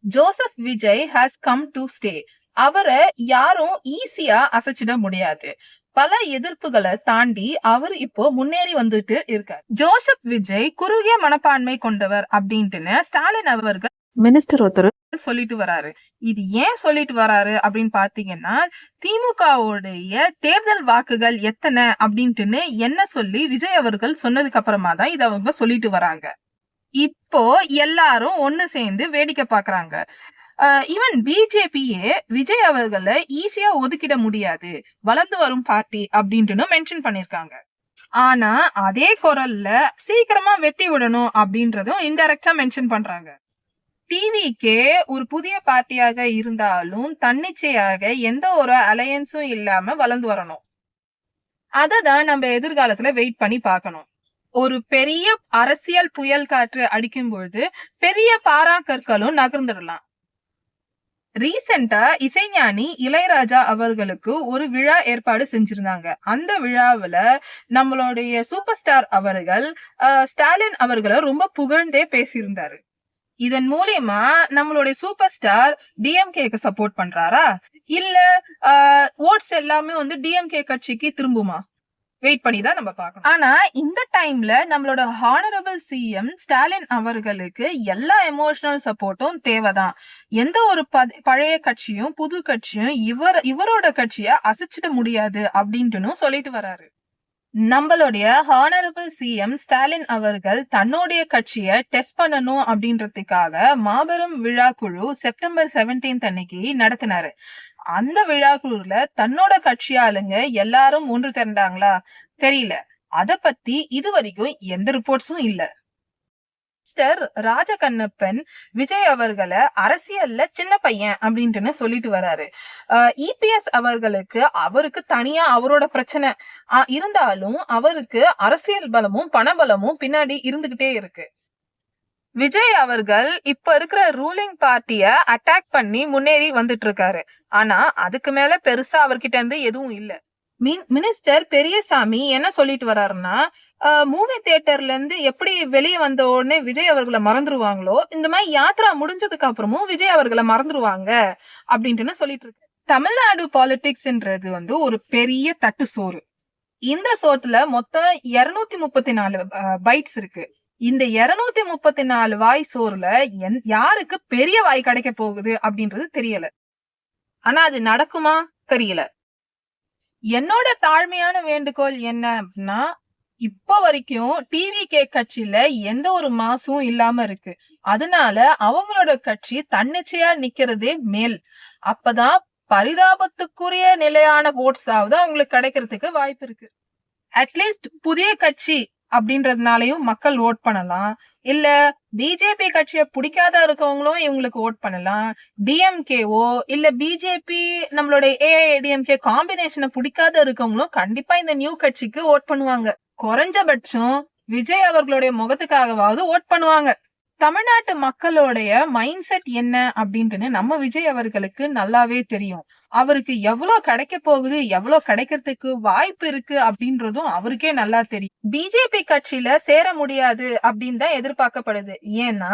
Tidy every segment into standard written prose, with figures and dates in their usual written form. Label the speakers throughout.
Speaker 1: Joseph Vijay has come to stay. அவரை யாரும் ஈஸியா அசைச்சிட முடியாது. பல எதிர்ப்புகளை தாண்டி அவர் இப்போ முன்னேறி வந்துட்டு இருக்கார். ஜோசப் விஜய் குறுகிய மனப்பான்மை கொண்டவர் அப்படின்ட்டு ஸ்டாலின் அவர்கள் மினிஸ்டர் ஒருத்தர் சொல்லிட்டு வராரு. இது ஏன் சொல்லிட்டு வராரு அப்படின்னு பாத்தீங்கன்னா, திமுகவுடைய தேர்தல் வாக்குகள் எத்தனை அப்படின்ட்டு என்ன சொல்லி விஜய் அவர்கள் சொன்னதுக்கு அப்புறமா தான் இதை அவங்க சொல்லிட்டு வராங்க. இப்போ எல்லாரும் ஒண்ணு சேர்ந்து வேடிக்கை பாக்குறாங்க. ஈவன் பிஜேபியே விஜய் அவர்களை ஈஸியா ஒதுக்கிட முடியாது, வளர்ந்து வரும் பார்ட்டி அப்படின்ட்டு மென்ஷன் பண்ணிருக்காங்க. ஆனா அதே குரல்ல சீக்கிரமா வெட்டி விடணும் அப்படின்றதும் இன்டைரக்டா மென்ஷன் பண்றாங்க. டிவிக்கே ஒரு புதிய பார்ட்டியாக இருந்தாலும் தன்னிச்சையாக எந்த ஒரு அலையன்ஸும் இல்லாம வளர்ந்து வரணும். அததான் நம்ம எதிர்காலத்துல வெயிட் பண்ணி பார்க்கணும். ஒரு பெரிய அரசியல் புயல் காற்று அடிக்கும் பொழுது பெரிய பாராக்கற்களும் நகர்ந்துடலாம். ரீசெண்டா இசைஞானி இளையராஜா அவர்களுக்கு ஒரு விழா ஏற்பாடு செஞ்சிருந்தாங்க. அந்த விழாவுல நம்மளுடைய சூப்பர் ஸ்டார் அவர்கள் ஸ்டாலின் அவர்களை ரொம்ப புகழ்ந்தே பேசியிருந்தாரு. இதன் மூலியமா நம்மளுடைய சூப்பர் ஸ்டார் டிஎம்கேக்கு சப்போர்ட் பண்றாரா, இல்ல ஓட்ஸ் எல்லாமே வந்து டிஎம்கே கட்சிக்கு திரும்புமா? வெயிட் பண்ணி தான் நம்ம பார்க்கணும். ஆனா இந்த டைம்ல நம்மளோட ஹானரபிள் சிஎம் ஸ்டாலின் அவர்களுக்கு எல்லா எமோஷனல் சப்போர்ட்டும் தேவைதான். எந்த ஒரு பழைய கட்சியும் புது கட்சியும் இவரோட கட்சிய அசைச்சிட முடியாது அப்படின்ட்டு சொல்லிட்டு வராரு. நம்மளுடைய ஹானரபிள் சிஎம் ஸ்டாலின் அவர்கள் தன்னுடைய கட்சியை டெஸ்ட் பண்ணணும் அப்படின்றதுக்காக மாபெரும் விழா குழு செப்டம்பர் 17 அன்னைக்கு நடத்தினாரு. அந்த விழாக்குழுல தன்னோட கட்சி ஆளுங்க எல்லாரும் ஒன்று திரண்டாங்களா தெரியல. அத பத்தி இதுவரைக்கும் எந்த ரிப்போர்ட்ஸும் இல்ல. மிஸ்டர் ராஜகண்ணப்பன் விஜய் அவர்களை அரசியல்ல சின்ன பையன் அப்படின்ட்டு சொல்லிட்டு வராரு. இபிஎஸ் அவருக்கு தனியா அவரோட பிரச்சனை இருந்தாலும் அவருக்கு அரசியல் பலமும் பணபலமும் பின்னாடி இருந்துகிட்டே இருக்கு. விஜய் அவர்கள் இப்ப இருக்கிற ரூலிங் பார்ட்டிய அட்டாக் பண்ணி முன்னேறி வந்துட்டு இருக்காரு. ஆனா அதுக்கு மேல பெருசா அவர்கிட்ட இருந்து எதுவும் இல்ல. மினிஸ்டர் பெரியசாமி என்ன சொல்லிட்டு வர்றாருன்னா, மூவி தியேட்டர்ல இருந்து எப்படி வெளியே வந்த உடனே விஜய் அவர்களை மறந்துருவாங்களோ, இந்த மாதிரி யாத்ரா முடிஞ்சதுக்கு அப்புறமும் விஜய் அவர்களை மறந்துருவாங்க அப்படின்ட்டு சொல்லிட்டு இருக்கு. தமிழ்நாடு பாலிடிக்ஸ்ன்றது வந்து ஒரு பெரிய தட்டு சோறு. இந்த சோத்துல மொத்தம் 234 பைட்ஸ் இருக்கு. இந்த 234 வாய் சோறுல யாருக்கு பெரிய வாய் கிடைக்க போகுது அப்படின்றது தெரியல. ஆனா அது நடக்குமா தெரியல. என்னோட தாழ்மையான வேண்டுகோள் என்ன அப்படின்னா, இப்ப வரைக்கும் டிவிகே கட்சியில எந்த ஒரு மாசும் இல்லாம இருக்கு. அதனால அவங்களோட கட்சி தன்னிச்சையா நிக்கிறதே மேல். அப்பதான் பரிதாபத்துக்குரிய நிலையான ஓட்ஸாவது அவங்களுக்கு கிடைக்கிறதுக்கு வாய்ப்பு இருக்கு. அட்லீஸ்ட் புதிய கட்சி அப்படின்றதுனாலயும் மக்கள் ஓட் பண்ணலாம். இல்ல பிஜேபி கட்சியை பிடிக்காத இருக்கவங்களும் இவங்களுக்கு ஓட் பண்ணலாம். டிஎம்கேவோ இல்ல பிஜேபி நம்மளோட ஏஐடிஎம்கே காம்பினேஷனை பிடிக்காத இருக்கவங்களும் கண்டிப்பா இந்த நியூ கட்சிக்கு ஓட் பண்ணுவாங்க. குறைஞ்சபட்சம் விஜய் அவர்களுடைய முகத்துக்காகவாவது ஓட் பண்ணுவாங்க. தமிழ்நாட்டு மக்களுடைய மைண்ட் செட் என்ன அப்படின்ட்டு நம்ம விஜய் அவர்களுக்கு நல்லாவே தெரியும். அவருக்கு எவ்வளவு கிடைக்க போகுது, எவ்வளவு கிடைக்கிறதுக்கு வாய்ப்பு இருக்கு அப்படின்றதும் அவருக்கே நல்லா தெரியும். பிஜேபி கட்சியில சேர முடியாது அப்படின்னு தான் எதிர்பார்க்கப்படுது. ஏன்னா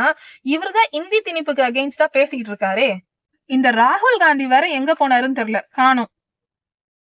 Speaker 1: இவருதான் இந்தி திணிப்புக்கு அகெயின்ஸ்டா பேசிட்டு இருக்காரே. இந்த ராகுல் காந்தி வேற எங்க போனாருன்னு தெரியல, காணும்.